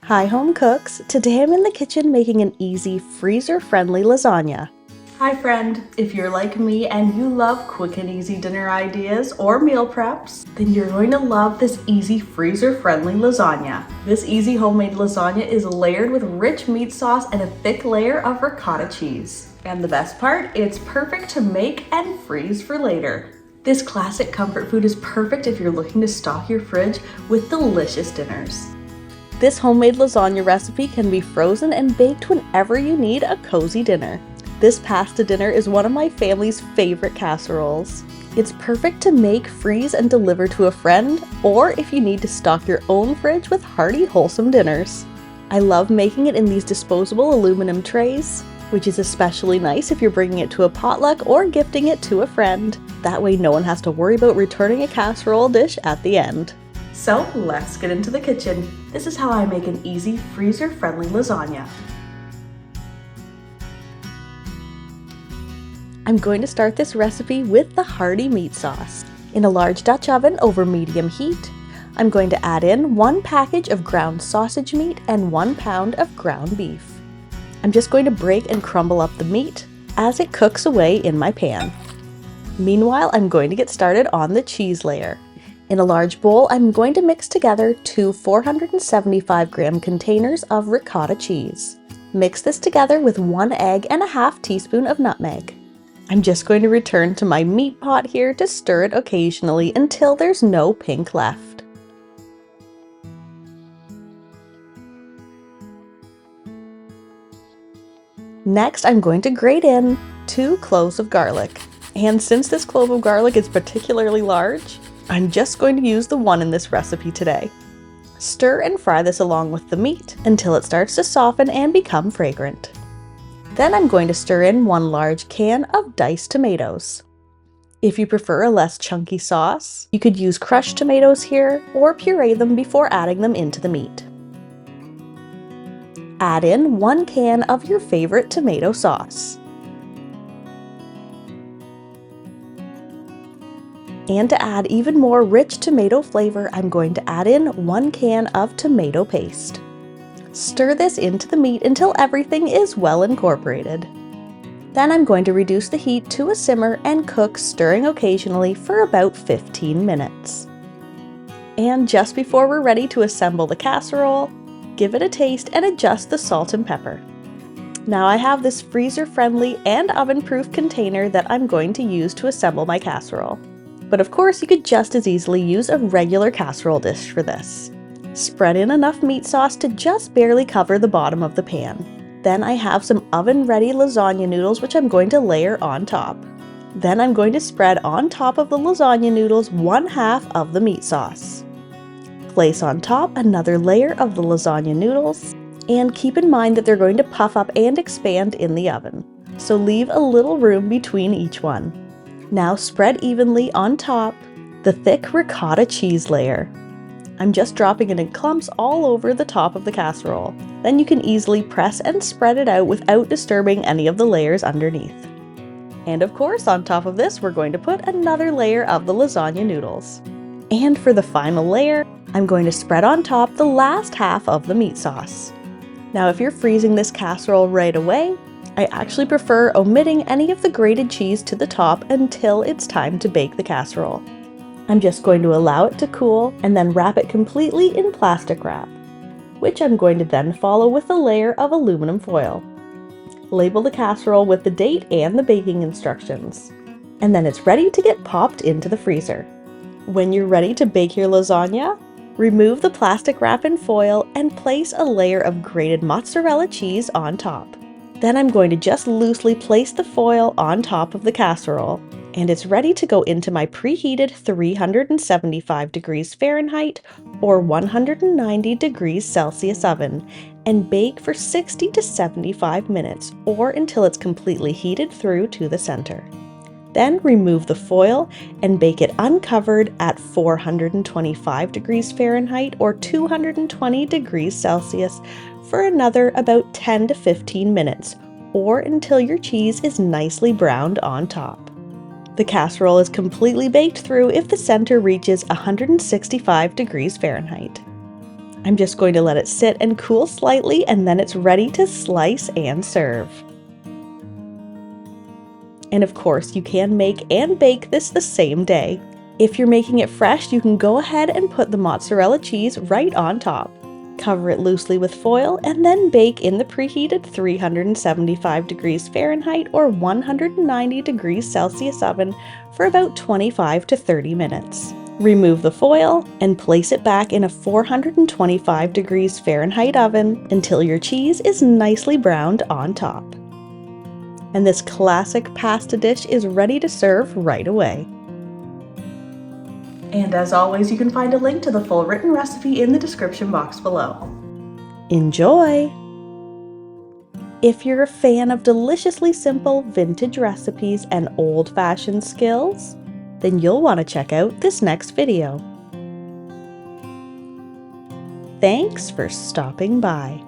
Hi home cooks! Today I'm in the kitchen making an easy freezer-friendly lasagna. Hi friend! If you're like me and you love quick and easy dinner ideas or meal preps, then you're going to love this easy freezer-friendly lasagna. This easy homemade lasagna is layered with rich meat sauce and a thick layer of ricotta cheese. And the best part, it's perfect to make and freeze for later. This classic comfort food is perfect if you're looking to stock your fridge with delicious dinners. This homemade lasagna recipe can be frozen and baked whenever you need a cozy dinner. This pasta dinner is one of my family's favorite casseroles. It's perfect to make, freeze, and deliver to a friend, or if you need to stock your own fridge with hearty, wholesome dinners. I love making it in these disposable aluminum trays, which is especially nice if you're bringing it to a potluck or gifting it to a friend. That way no one has to worry about returning a casserole dish at the end. So let's get into the kitchen. This is how I make an easy freezer-friendly lasagna. I'm going to start this recipe with the hearty meat sauce. In a large Dutch oven over medium heat, I'm going to add in 1 package of ground sausage meat and 1 pound of ground beef. I'm just going to break and crumble up the meat as it cooks away in my pan. Meanwhile, I'm going to get started on the cheese layer. In a large bowl, I'm going to mix together 2 475-gram containers of ricotta cheese. Mix this together with 1 egg and a half teaspoon of nutmeg. I'm just going to return to my meat pot here to stir it occasionally until there's no pink left. Next, I'm going to grate in 2 cloves of garlic. And since this clove of garlic is particularly large, I'm just going to use the one in this recipe today. Stir and fry this along with the meat until it starts to soften and become fragrant. Then I'm going to stir in 1 large can of diced tomatoes. If you prefer a less chunky sauce, you could use crushed tomatoes here or puree them before adding them into the meat. Add in 1 can of your favorite tomato sauce. And to add even more rich tomato flavor, I'm going to add in 1 can of tomato paste. Stir this into the meat until everything is well incorporated. Then I'm going to reduce the heat to a simmer and cook, stirring occasionally for about 15 minutes. And just before we're ready to assemble the casserole, give it a taste and adjust the salt and pepper. Now I have this freezer-friendly and oven-proof container that I'm going to use to assemble my casserole. But of course, you could just as easily use a regular casserole dish for this. Spread in enough meat sauce to just barely cover the bottom of the pan. Then I have some oven-ready lasagna noodles which I'm going to layer on top. Then I'm going to spread on top of the lasagna noodles 1/2 of the meat sauce. Place on top another layer of the lasagna noodles, and keep in mind that they're going to puff up and expand in the oven, so leave a little room between each one. Now spread evenly on top the thick ricotta cheese layer. I'm just dropping it in clumps all over the top of the casserole. Then you can easily press and spread it out without disturbing any of the layers underneath. And of course, on top of this, we're going to put another layer of the lasagna noodles. And for the final layer, I'm going to spread on top the last half of the meat sauce. Now, if you're freezing this casserole right away, I actually prefer omitting any of the grated cheese to the top until it's time to bake the casserole. I'm just going to allow it to cool and then wrap it completely in plastic wrap, which I'm going to then follow with a layer of aluminum foil. Label the casserole with the date and the baking instructions, and then it's ready to get popped into the freezer. When you're ready to bake your lasagna, remove the plastic wrap and foil and place a layer of grated mozzarella cheese on top. Then I'm going to just loosely place the foil on top of the casserole, and it's ready to go into my preheated 375 degrees Fahrenheit or 190 degrees Celsius oven and bake for 60 to 75 minutes or until it's completely heated through to the center. Then remove the foil and bake it uncovered at 425 degrees Fahrenheit or 220 degrees Celsius for another about 10 to 15 minutes, or until your cheese is nicely browned on top. The casserole is completely baked through if the center reaches 165 degrees Fahrenheit. I'm just going to let it sit and cool slightly, and then it's ready to slice and serve. And of course, you can make and bake this the same day. If you're making it fresh, you can go ahead and put the mozzarella cheese right on top. Cover it loosely with foil and then bake in the preheated 375 degrees Fahrenheit or 190 degrees Celsius oven for about 25 to 30 minutes. Remove the foil and place it back in a 425 degrees Fahrenheit oven until your cheese is nicely browned on top. And this classic pasta dish is ready to serve right away. And as always, you can find a link to the full written recipe in the description box below. Enjoy! If you're a fan of deliciously simple vintage recipes and old-fashioned skills, then you'll want to check out this next video. Thanks for stopping by.